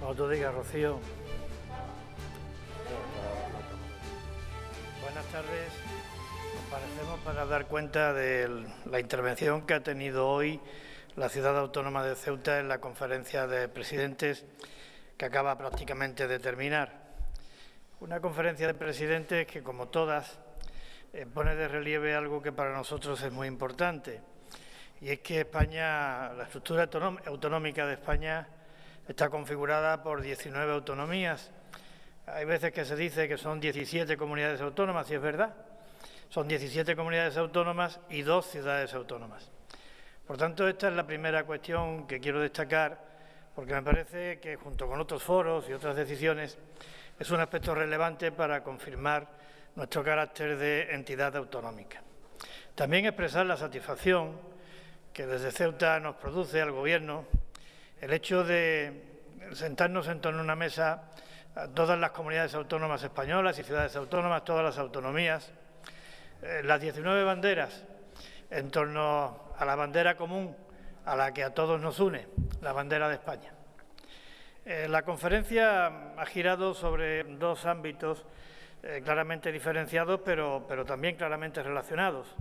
Como tú digas, Rocío. Buenas tardes. Comparecemos para dar cuenta de la intervención que ha tenido hoy la Ciudad Autónoma de Ceuta en la conferencia de presidentes que acaba prácticamente de terminar. Una conferencia de presidentes que, como todas, pone de relieve algo que para nosotros es muy importante, y es que España, la estructura autonómica de España está configurada por 19 autonomías. Hay veces que se dice que son 17 comunidades autónomas, y es verdad. Son 17 comunidades autónomas y 2 ciudades autónomas. Por tanto, esta es la primera cuestión que quiero destacar, porque me parece que, junto con otros foros y otras decisiones, es un aspecto relevante para confirmar nuestro carácter de entidad autonómica. También expresar la satisfacción que desde Ceuta nos produce al Gobierno el hecho de sentarnos en torno a una mesa a todas las comunidades autónomas españolas y ciudades autónomas, todas las autonomías, las 19 banderas en torno a la bandera común a la que a todos nos une, la bandera de España. La conferencia ha girado sobre 2 ámbitos claramente diferenciados, pero también claramente relacionados.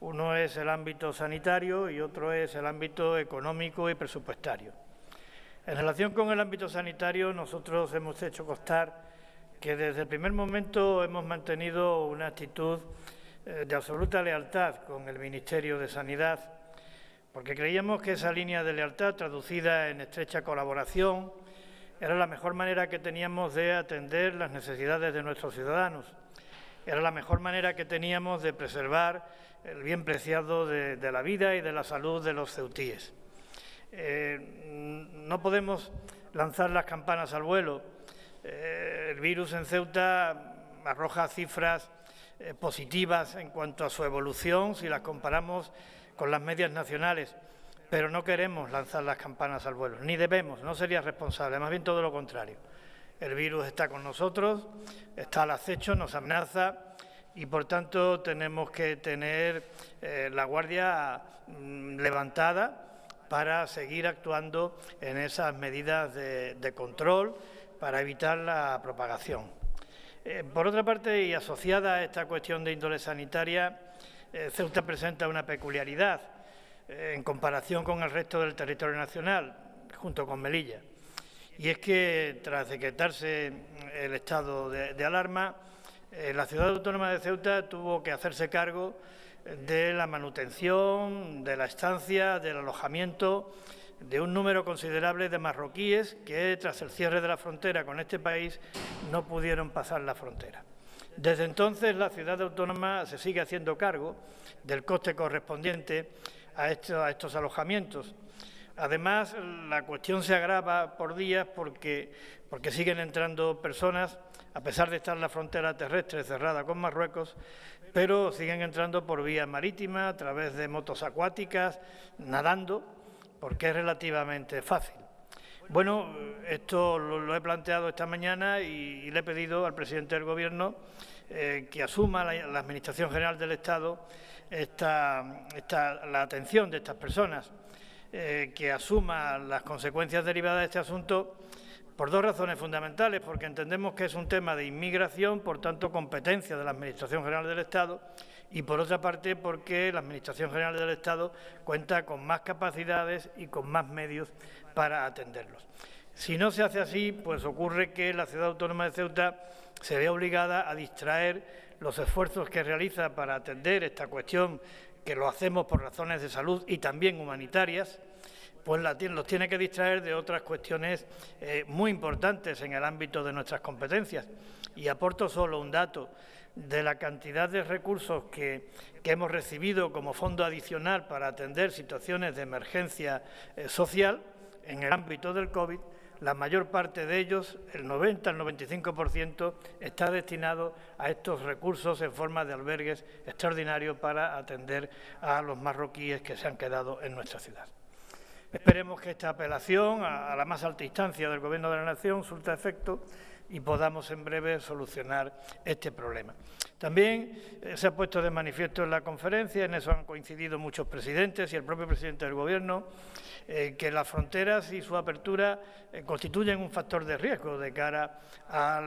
Uno es el ámbito sanitario y otro es el ámbito económico y presupuestario. En relación con el ámbito sanitario, nosotros hemos hecho constar que desde el primer momento hemos mantenido una actitud de absoluta lealtad con el Ministerio de Sanidad, porque creíamos que esa línea de lealtad, traducida en estrecha colaboración, era la mejor manera que teníamos de atender las necesidades de nuestros ciudadanos. Era la mejor manera que teníamos de preservar el bien preciado de la vida y de la salud de los ceutíes. No podemos lanzar las campanas al vuelo. El virus en Ceuta arroja cifras positivas en cuanto a su evolución si las comparamos con las medias nacionales, pero no queremos lanzar las campanas al vuelo, ni debemos, no sería responsable, más bien todo lo contrario. El virus está con nosotros, está al acecho, nos amenaza y, por tanto, tenemos que tener la guardia levantada para seguir actuando en esas medidas de control para evitar la propagación. Por otra parte, y asociada a esta cuestión de índole sanitaria, Ceuta presenta una peculiaridad en comparación con el resto del territorio nacional, junto con Melilla. Y es que, tras decretarse el estado de alarma, la Ciudad Autónoma de Ceuta tuvo que hacerse cargo de la manutención, de la estancia, del alojamiento de un número considerable de marroquíes que, tras el cierre de la frontera con este país, no pudieron pasar la frontera. Desde entonces, la Ciudad Autónoma se sigue haciendo cargo del coste correspondiente a estos alojamientos. Además, la cuestión se agrava por días porque siguen entrando personas, a pesar de estar la frontera terrestre cerrada con Marruecos, pero siguen entrando por vía marítima, a través de motos acuáticas, nadando, porque es relativamente fácil. Bueno, esto lo he planteado esta mañana y le he pedido al presidente del Gobierno que asuma la Administración General del Estado la atención de estas personas, que asuma las consecuencias derivadas de este asunto por 2 razones fundamentales, porque entendemos que es un tema de inmigración, por tanto competencia de la Administración General del Estado, y por otra parte porque la Administración General del Estado cuenta con más capacidades y con más medios para atenderlos. Si no se hace así, pues ocurre que la Ciudad Autónoma de Ceuta se ve obligada a distraer los esfuerzos que realiza para atender esta cuestión, que lo hacemos por razones de salud y también humanitarias, pues los tiene que distraer de otras cuestiones muy importantes en el ámbito de nuestras competencias. Y aporto solo un dato de la cantidad de recursos que hemos recibido como fondo adicional para atender situaciones de emergencia social en el ámbito del COVID. La mayor parte de ellos, el 90 al 95%, está destinado a estos recursos en forma de albergues extraordinarios para atender a los marroquíes que se han quedado en nuestra ciudad. Esperemos que esta apelación a la más alta instancia del Gobierno de la Nación surta efecto y podamos en breve solucionar este problema. También se ha puesto de manifiesto en la conferencia, en eso han coincidido muchos presidentes y el propio presidente del Gobierno, que las fronteras y su apertura constituyen un factor de riesgo de cara a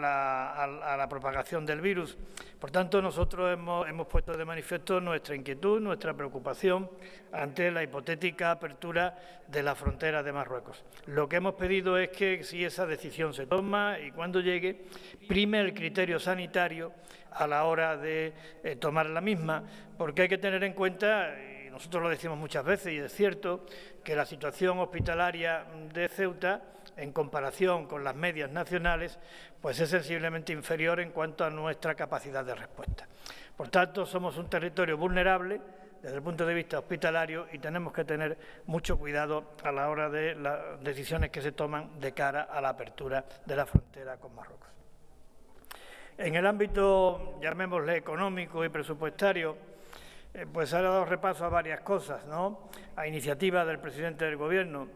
la propagación del virus. Por tanto, nosotros hemos puesto de manifiesto nuestra inquietud, nuestra preocupación ante la hipotética apertura de la frontera de Marruecos. Lo que hemos pedido es que, si esa decisión se toma y cuando llegue, prime el criterio sanitario a la hora de tomar la misma, porque hay que tener en cuenta, y nosotros lo decimos muchas veces y es cierto, que la situación hospitalaria de Ceuta, en comparación con las medias nacionales, pues es sensiblemente inferior en cuanto a nuestra capacidad de respuesta. Por tanto, somos un territorio vulnerable desde el punto de vista hospitalario y tenemos que tener mucho cuidado a la hora de las decisiones que se toman de cara a la apertura de la frontera con Marruecos. En el ámbito, llamémosle económico y presupuestario, pues se ha dado repaso a varias cosas, ¿no? A iniciativa del presidente del Gobierno.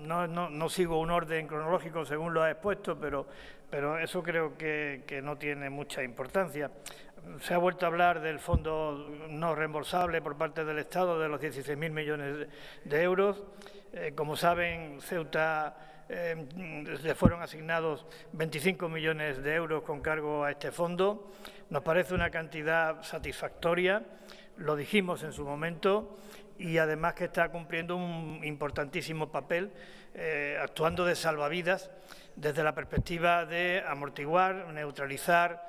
No sigo un orden cronológico según lo ha expuesto, pero eso creo que no tiene mucha importancia. Se ha vuelto a hablar del fondo no reembolsable por parte del Estado de los 16.000 millones de euros. Como saben, Ceuta le fueron asignados 25 millones de euros con cargo a este fondo. Nos parece una cantidad satisfactoria, lo dijimos en su momento, y además que está cumpliendo un importantísimo papel, actuando de salvavidas desde la perspectiva de amortiguar, neutralizar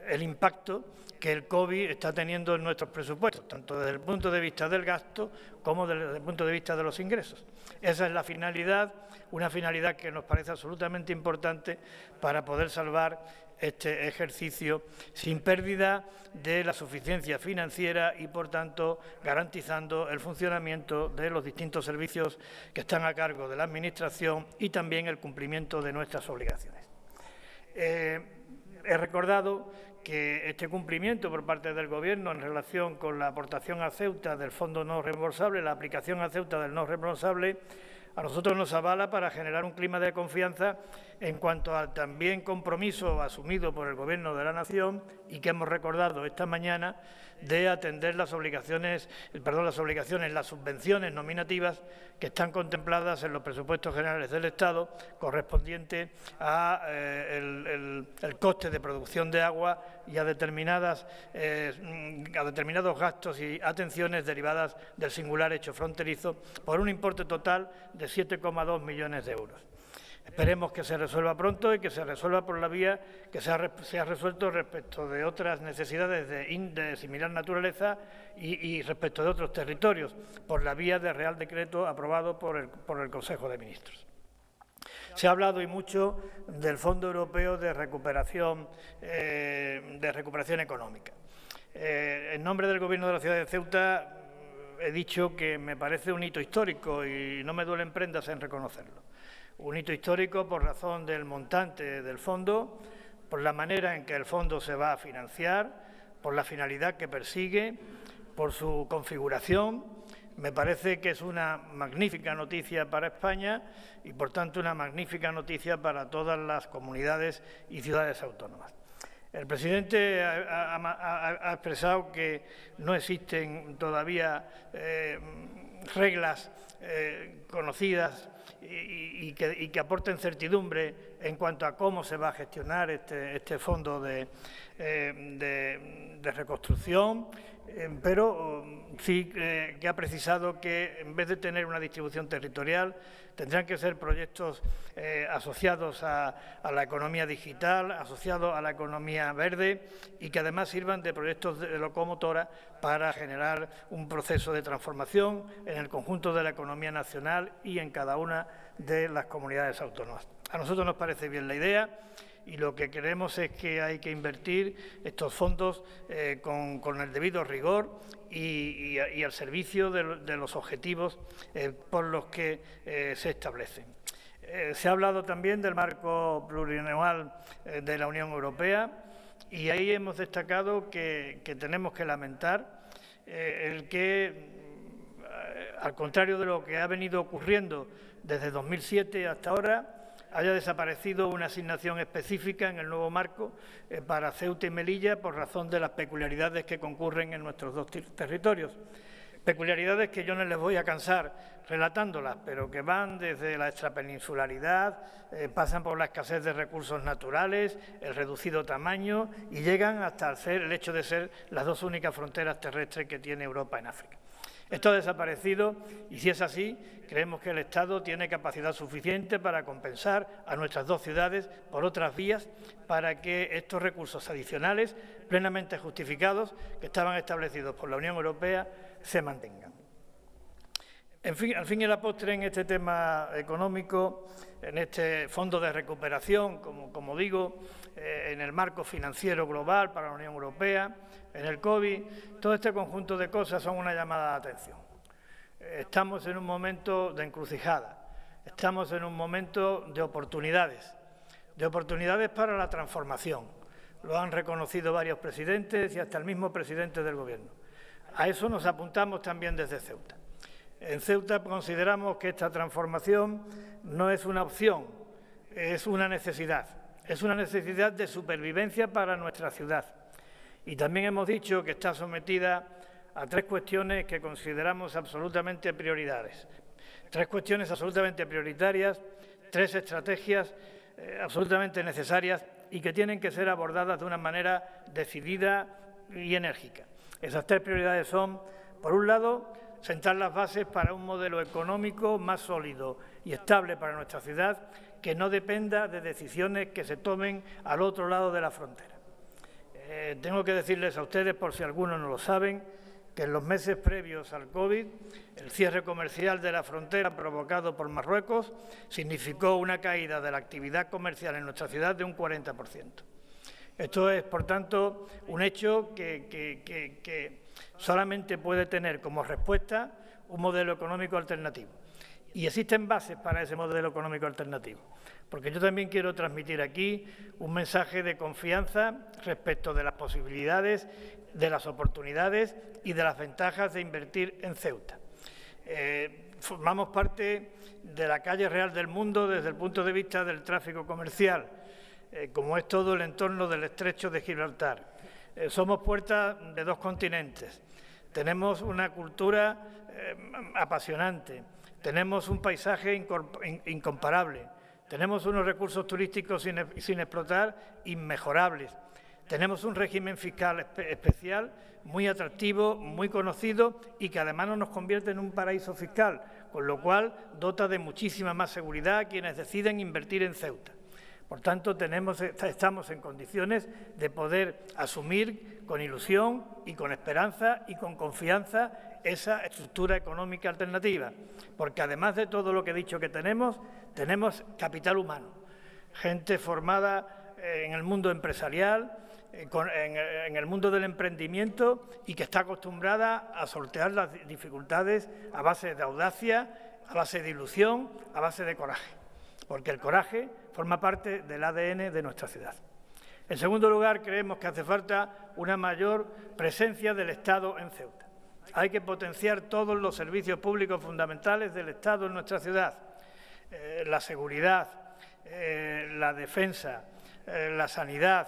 el impacto que el COVID está teniendo en nuestros presupuestos, tanto desde el punto de vista del gasto como desde el punto de vista de los ingresos. Esa es la finalidad, una finalidad que nos parece absolutamente importante para poder salvar este ejercicio sin pérdida de la suficiencia financiera y, por tanto, garantizando el funcionamiento de los distintos servicios que están a cargo de la Administración y también el cumplimiento de nuestras obligaciones. He recordado que este cumplimiento por parte del Gobierno en relación con la aportación a Ceuta del fondo no reembolsable, la aplicación a Ceuta del no reembolsable, a nosotros nos avala para generar un clima de confianza en cuanto al también compromiso asumido por el Gobierno de la Nación y que hemos recordado esta mañana de atender las subvenciones nominativas que están contempladas en los presupuestos generales del Estado correspondiente a el coste de producción de agua y a determinados gastos y atenciones derivadas del singular hecho fronterizo por un importe total de 7,2 millones de euros. Esperemos que se resuelva pronto y que se resuelva por la vía que se ha resuelto respecto de otras necesidades de similar naturaleza y respecto de otros territorios, por la vía de Real Decreto aprobado por el Consejo de Ministros. Se ha hablado y mucho del Fondo Europeo de Recuperación Económica. En nombre del Gobierno de la ciudad de Ceuta he dicho que me parece un hito histórico y no me duelen prendas en reconocerlo. Un hito histórico por razón del montante del fondo, por la manera en que el fondo se va a financiar, por la finalidad que persigue, por su configuración. Me parece que es una magnífica noticia para España y, por tanto, una magnífica noticia para todas las comunidades y ciudades autónomas. El presidente ha expresado que no existen todavía reglas conocidas y que aporten certidumbre en cuanto a cómo se va a gestionar este fondo de reconstrucción, pero sí que ha precisado que en vez de tener una distribución territorial tendrán que ser proyectos asociados a la economía digital, asociados a la economía verde y que además sirvan de proyectos de locomotora para generar un proceso de transformación en el conjunto de la economía nacional y en cada una de las comunidades autónomas. A nosotros nos parece bien la idea y lo que creemos es que hay que invertir estos fondos con el debido rigor y al servicio de los objetivos por los que se establecen. Se ha hablado también del marco plurianual de la Unión Europea y ahí hemos destacado que tenemos que lamentar el que, al contrario de lo que ha venido ocurriendo desde 2007 hasta ahora, haya desaparecido una asignación específica en el nuevo marco para Ceuta y Melilla por razón de las peculiaridades que concurren en nuestros dos territorios. Peculiaridades que yo no les voy a cansar relatándolas, pero que van desde la extrapeninsularidad, pasan por la escasez de recursos naturales, el reducido tamaño y llegan hasta el hecho de ser las dos únicas fronteras terrestres que tiene Europa en África. Esto ha desaparecido y, si es así, creemos que el Estado tiene capacidad suficiente para compensar a nuestras dos ciudades por otras vías para que estos recursos adicionales, plenamente justificados, que estaban establecidos por la Unión Europea, se mantengan. En fin, al fin y a la postre, en este tema económico, en este fondo de recuperación, como digo, en el marco financiero global para la Unión Europea, en el COVID, todo este conjunto de cosas son una llamada de atención. Estamos en un momento de encrucijada, estamos en un momento de oportunidades para la transformación. Lo han reconocido varios presidentes y hasta el mismo presidente del Gobierno. A eso nos apuntamos también desde Ceuta. En Ceuta consideramos que esta transformación no es una opción, es una necesidad. Es una necesidad de supervivencia para nuestra ciudad. Y también hemos dicho que está sometida a tres cuestiones que consideramos absolutamente prioridades. Tres cuestiones absolutamente prioritarias, tres estrategias absolutamente necesarias y que tienen que ser abordadas de una manera decidida y enérgica. Esas tres prioridades son, por un lado, sentar las bases para un modelo económico más sólido y estable para nuestra ciudad, que no dependa de decisiones que se tomen al otro lado de la frontera. Tengo que decirles a ustedes, por si algunos no lo saben, que en los meses previos al COVID, el cierre comercial de la frontera provocado por Marruecos significó una caída de la actividad comercial en nuestra ciudad de un 40%. Esto es, por tanto, un hecho que solamente puede tener como respuesta un modelo económico alternativo. Y existen bases para ese modelo económico alternativo, porque yo también quiero transmitir aquí un mensaje de confianza respecto de las posibilidades, de las oportunidades y de las ventajas de invertir en Ceuta. Formamos parte de la calle real del mundo desde el punto de vista del tráfico comercial, como es todo el entorno del estrecho de Gibraltar. Somos puerta de dos continentes, tenemos una cultura apasionante, tenemos un paisaje incomparable, tenemos unos recursos turísticos sin explotar inmejorables, tenemos un régimen fiscal especial muy atractivo, muy conocido y que además no nos convierte en un paraíso fiscal, con lo cual dota de muchísima más seguridad a quienes deciden invertir en Ceuta. Por tanto, estamos en condiciones de poder asumir con ilusión y con esperanza y con confianza esa estructura económica alternativa, porque además de todo lo que he dicho que tenemos capital humano, gente formada en el mundo empresarial, en el mundo del emprendimiento y que está acostumbrada a sortear las dificultades a base de audacia, a base de ilusión, a base de coraje, porque el coraje forma parte del ADN de nuestra ciudad. En segundo lugar, creemos que hace falta una mayor presencia del Estado en Ceuta. Hay que potenciar todos los servicios públicos fundamentales del Estado en nuestra ciudad. La seguridad, la defensa, la sanidad,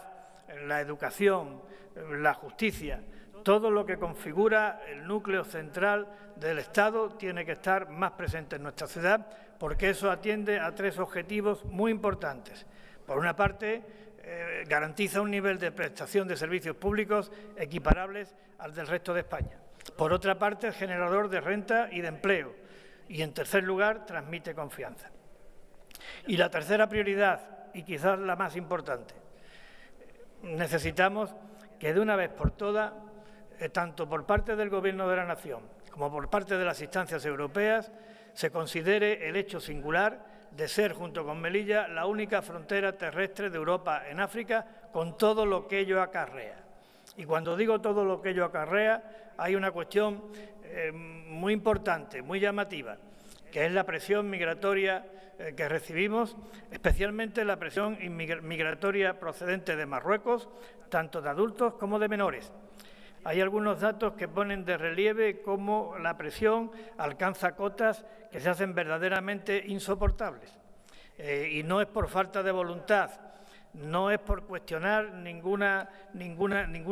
la educación, la justicia, todo lo que configura el núcleo central del Estado tiene que estar más presente en nuestra ciudad, porque eso atiende a tres objetivos muy importantes. Por una parte, garantiza un nivel de prestación de servicios públicos equiparables al del resto de España. Por otra parte, es generador de renta y de empleo. Y, en tercer lugar, transmite confianza. Y la tercera prioridad, y quizás la más importante, necesitamos que de una vez por todas, tanto por parte del Gobierno de la Nación como por parte de las instancias europeas, se considere el hecho singular de ser, junto con Melilla, la única frontera terrestre de Europa en África, con todo lo que ello acarrea. Y cuando digo todo lo que ello acarrea, hay una cuestión muy importante, muy llamativa, que es la presión migratoria que recibimos, especialmente la presión migratoria procedente de Marruecos, tanto de adultos como de menores. Hay algunos datos que ponen de relieve cómo la presión alcanza cotas que se hacen verdaderamente insoportables. Y no es por falta de voluntad, no es por cuestionar ningún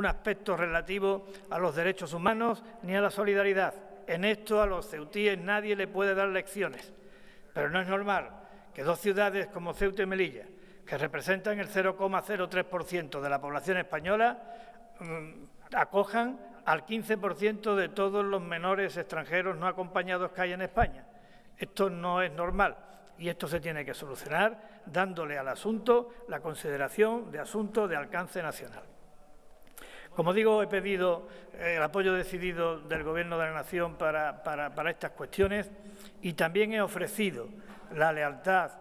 aspecto relativo a los derechos humanos ni a la solidaridad. En esto a los ceutíes nadie le puede dar lecciones, pero no es normal que dos ciudades como Ceuta y Melilla, que representan el 0,03% de la población española, acojan al 15% de todos los menores extranjeros no acompañados que hay en España. Esto no es normal y esto se tiene que solucionar dándole al asunto la consideración de asunto de alcance nacional. Como digo, he pedido el apoyo decidido del Gobierno de la Nación para estas cuestiones y también he ofrecido la lealtad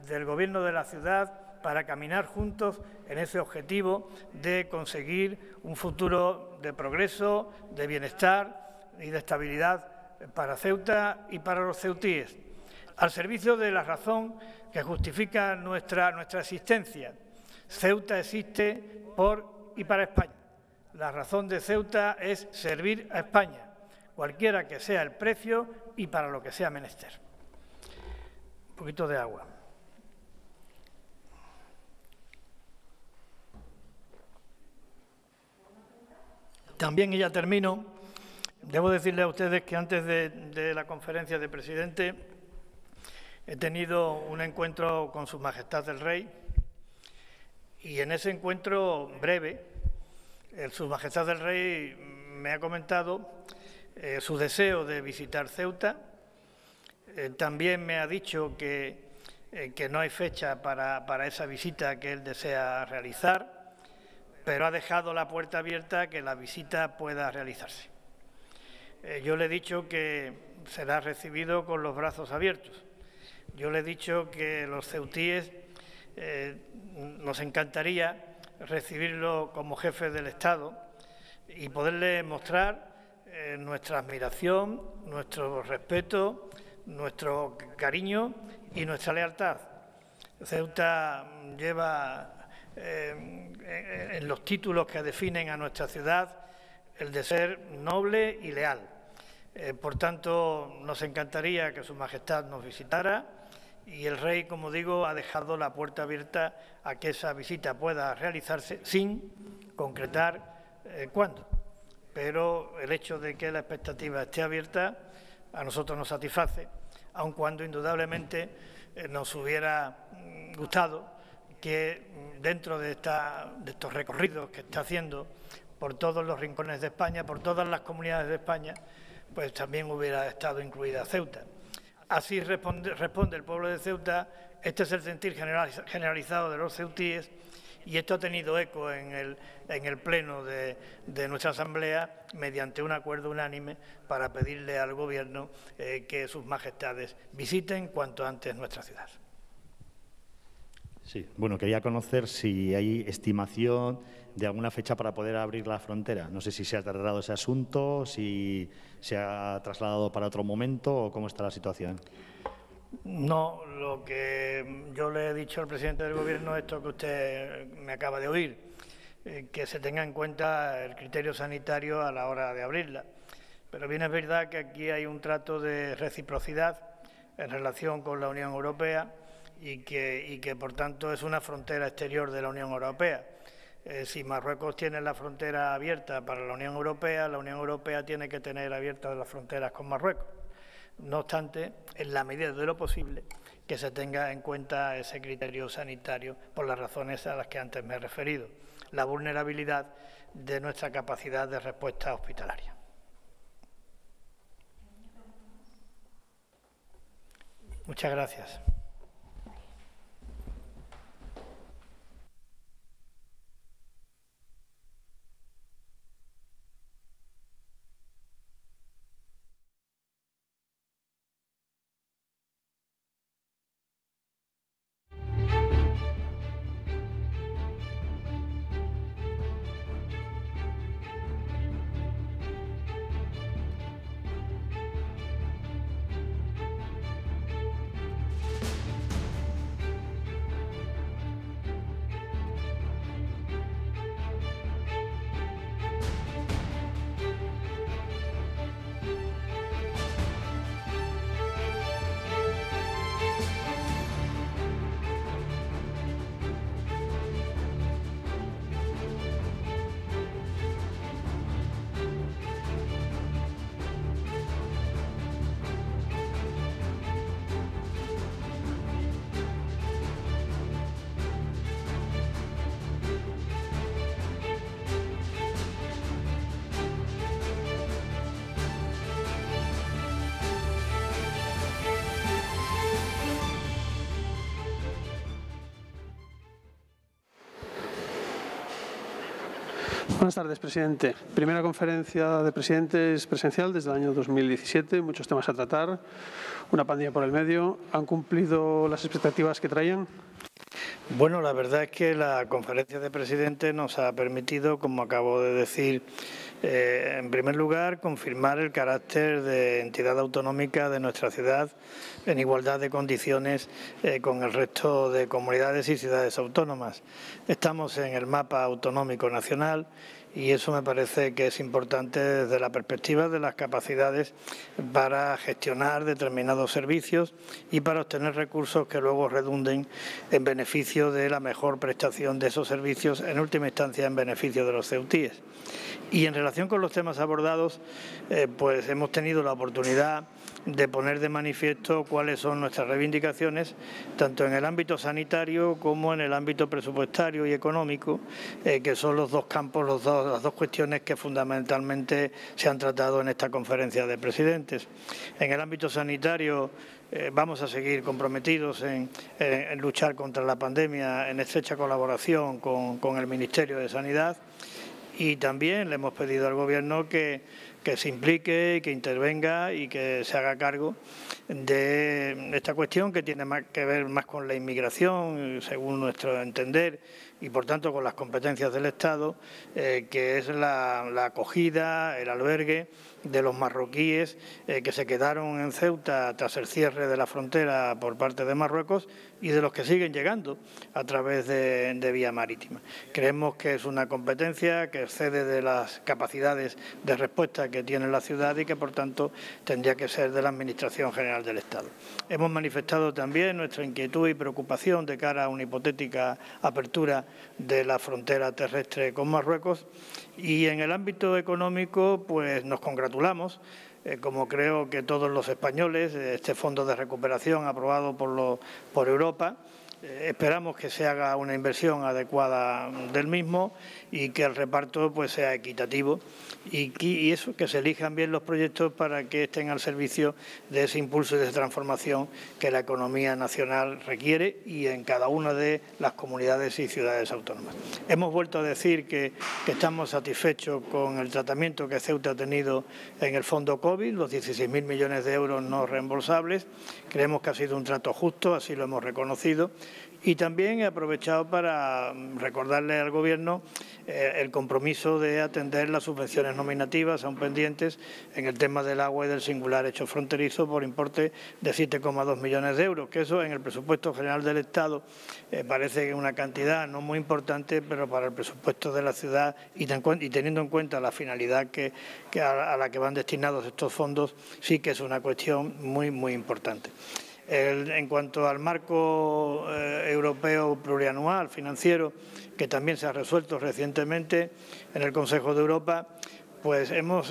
del Gobierno de la ciudad para caminar juntos en ese objetivo de conseguir un futuro de progreso, de bienestar y de estabilidad para Ceuta y para los ceutíes, al servicio de la razón que justifica nuestra existencia. Ceuta existe por y para España. La razón de Ceuta es servir a España, cualquiera que sea el precio y para lo que sea menester. Un poquito de agua. También, y ya termino, debo decirles a ustedes que antes de la conferencia de presidente he tenido un encuentro con Su Majestad el Rey y en ese encuentro breve Su Majestad el Rey me ha comentado su deseo de visitar Ceuta. También me ha dicho que no hay fecha para esa visita que él desea realizar, pero ha dejado la puerta abierta a que la visita pueda realizarse. Yo le he dicho que será recibido con los brazos abiertos. Yo le he dicho que los ceutíes nos encantaría recibirlo como jefe del Estado y poderle mostrar nuestra admiración, nuestro respeto, nuestro cariño y nuestra lealtad. Ceuta lleva en los títulos que definen a nuestra ciudad el de ser noble y leal. Por tanto, nos encantaría que Su Majestad nos visitara y el Rey, como digo, ha dejado la puerta abierta a que esa visita pueda realizarse sin concretar cuándo. Pero el hecho de que la expectativa esté abierta a nosotros nos satisface, aun cuando indudablemente nos hubiera gustado que dentro de estos recorridos que está haciendo por todos los rincones de España, por todas las comunidades de España, pues también hubiera estado incluida Ceuta. Así responde el pueblo de Ceuta. Este es el sentir generalizado de los ceutíes y esto ha tenido eco en el pleno de nuestra Asamblea mediante un acuerdo unánime para pedirle al Gobierno que sus majestades visiten cuanto antes nuestra ciudad. Sí, bueno, quería conocer si hay estimación de alguna fecha para poder abrir la frontera. No sé si se ha tardado ese asunto, si se ha trasladado para otro momento o cómo está la situación. No, lo que yo le he dicho al presidente del Gobierno es esto que usted me acaba de oír, que se tenga en cuenta el criterio sanitario a la hora de abrirla. Pero bien es verdad que aquí hay un trato de reciprocidad en relación con la Unión Europea y que por tanto es una frontera exterior de la Unión Europea. Si Marruecos tiene la frontera abierta para la Unión Europea tiene que tener abiertas las fronteras con Marruecos. No obstante, en la medida de lo posible, que se tenga en cuenta ese criterio sanitario por las razones a las que antes me he referido, la vulnerabilidad de nuestra capacidad de respuesta hospitalaria. Muchas gracias. Buenas tardes, presidente. Primera conferencia de presidentes presencial desde el año 2017, muchos temas a tratar, una pandemia por el medio. ¿Han cumplido las expectativas que traían? Bueno, la verdad es que la conferencia de presidentes nos ha permitido, como acabo de decir, en primer lugar, confirmar el carácter de entidad autonómica de nuestra ciudad en igualdad de condiciones con el resto de comunidades y ciudades autónomas. Estamos en el mapa autonómico nacional y eso me parece que es importante desde la perspectiva de las capacidades para gestionar determinados servicios y para obtener recursos que luego redunden en beneficio de la mejor prestación de esos servicios, en última instancia en beneficio de los ceutíes. Y en relación con los temas abordados, pues hemos tenido la oportunidad de poner de manifiesto cuáles son nuestras reivindicaciones, tanto en el ámbito sanitario como en el ámbito presupuestario y económico, que son los dos campos, las dos cuestiones que fundamentalmente se han tratado en esta conferencia de presidentes. En el ámbito sanitario vamos a seguir comprometidos en luchar contra la pandemia en estrecha colaboración con el Ministerio de Sanidad. Y también le hemos pedido al Gobierno que se implique, que intervenga y que se haga cargo de esta cuestión que tiene más que ver más con la inmigración, según nuestro entender, y por tanto con las competencias del Estado, que es la acogida, el albergue de los marroquíes que se quedaron en Ceuta tras el cierre de la frontera por parte de Marruecos y de los que siguen llegando a través de vía marítima. Creemos que es una competencia que excede de las capacidades de respuesta que tiene la ciudad y que, por tanto, tendría que ser de la Administración General del Estado. Hemos manifestado también nuestra inquietud y preocupación de cara a una hipotética apertura de la frontera terrestre con Marruecos y en el ámbito económico pues nos congratulamos, como creo que todos los españoles, este fondo de recuperación aprobado por Europa. Esperamos que se haga una inversión adecuada del mismo y que el reparto pues sea equitativo y eso, que se elijan bien los proyectos para que estén al servicio de ese impulso y de esa transformación que la economía nacional requiere y en cada una de las comunidades y ciudades autónomas. Hemos vuelto a decir que estamos satisfechos con el tratamiento que Ceuta ha tenido en el fondo COVID, los 16.000 millones de euros no reembolsables. Creemos que ha sido un trato justo, así lo hemos reconocido. Y también he aprovechado para recordarle al Gobierno el compromiso de atender las subvenciones nominativas aún pendientes en el tema del agua y del singular hecho fronterizo por importe de 7,2 millones de euros, que eso en el presupuesto general del Estado parece que es una cantidad no muy importante, pero para el presupuesto de la ciudad y teniendo en cuenta la finalidad a la que van destinados estos fondos, sí que es una cuestión muy, muy importante. En cuanto al marco europeo plurianual financiero, que también se ha resuelto recientemente en el Consejo de Europa, pues hemos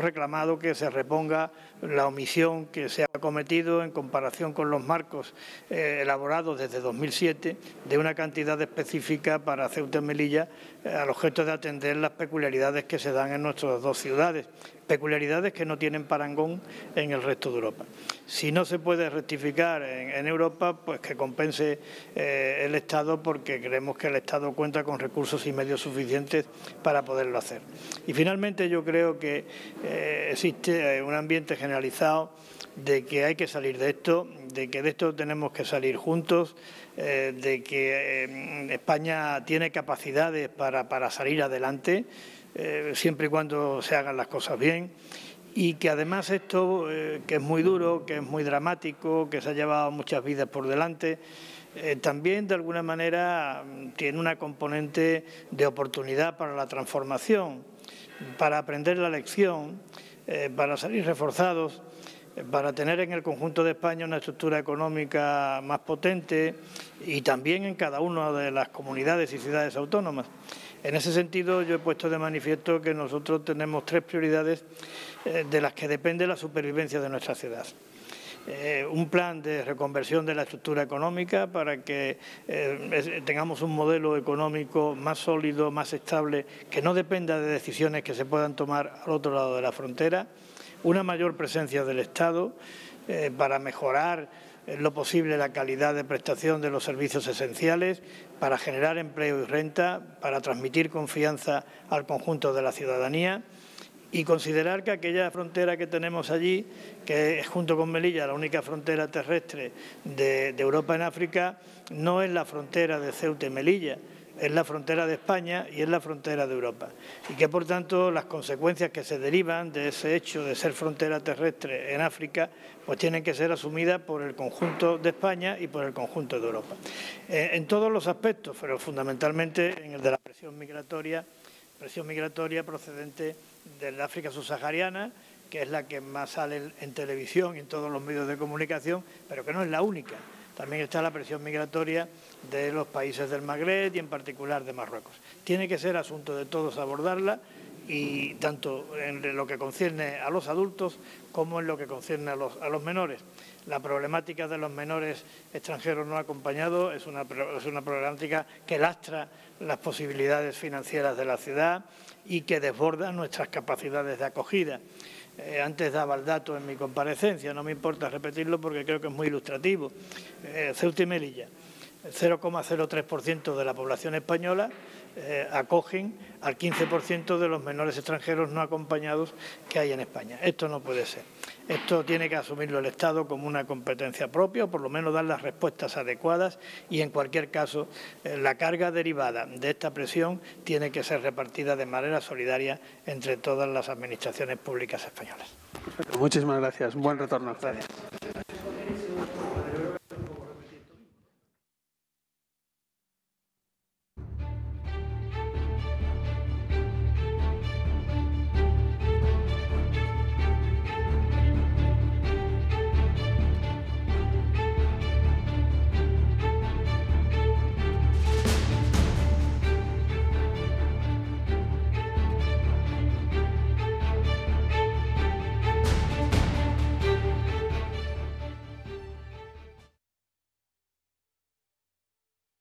reclamado que se reponga la omisión que se ha cometido en comparación con los marcos elaborados desde 2007 de una cantidad específica para Ceuta y Melilla al objeto de atender las peculiaridades que se dan en nuestras dos ciudades, peculiaridades que no tienen parangón en el resto de Europa. Si no se puede rectificar en Europa, pues que compense el Estado, porque creemos que el Estado cuenta con recursos y medios suficientes para poderlo hacer. Y finalmente yo creo que existe un ambiente generalizado de que hay que salir de esto, de que de esto tenemos que salir juntos, de que España tiene capacidades para salir adelante, siempre y cuando se hagan las cosas bien, y que además esto, que es muy duro, que es muy dramático, que se ha llevado muchas vidas por delante, también de alguna manera tiene una componente de oportunidad para la transformación, para aprender la lección, para salir reforzados, para tener en el conjunto de España una estructura económica más potente y también en cada una de las comunidades y ciudades autónomas. En ese sentido, yo he puesto de manifiesto que nosotros tenemos tres prioridades de las que depende la supervivencia de nuestra ciudad. Un plan de reconversión de la estructura económica para que tengamos un modelo económico más sólido, más estable, que no dependa de decisiones que se puedan tomar al otro lado de la frontera. Una mayor presencia del Estado, para mejorar en lo posible la calidad de prestación de los servicios esenciales, para generar empleo y renta, para transmitir confianza al conjunto de la ciudadanía y considerar que aquella frontera que tenemos allí, que es junto con Melilla la única frontera terrestre de Europa en África, no es la frontera de Ceuta y Melilla, es la frontera de España y es la frontera de Europa. Y que, por tanto, las consecuencias que se derivan de ese hecho de ser frontera terrestre en África, pues tienen que ser asumidas por el conjunto de España y por el conjunto de Europa. En todos los aspectos, pero fundamentalmente en el de la presión migratoria procedente del África subsahariana, que es la que más sale en televisión y en todos los medios de comunicación, pero que no es la única. También está la presión migratoria de los países del Magreb y en particular de Marruecos. Tiene que ser asunto de todos abordarla, y tanto en lo que concierne a los adultos como en lo que concierne a los menores. La problemática de los menores extranjeros no acompañados es una problemática que lastra las posibilidades financieras de la ciudad y que desborda nuestras capacidades de acogida. Antes daba el dato en mi comparecencia, no me importa repetirlo porque creo que es muy ilustrativo. Ceuta y Melilla, el 0,03% de la población española acogen al 15% de los menores extranjeros no acompañados que hay en España. Esto no puede ser. Esto tiene que asumirlo el Estado como una competencia propia, o por lo menos dar las respuestas adecuadas, y en cualquier caso la carga derivada de esta presión tiene que ser repartida de manera solidaria entre todas las administraciones públicas españolas. Perfecto. Muchísimas gracias. Buen retorno. Gracias.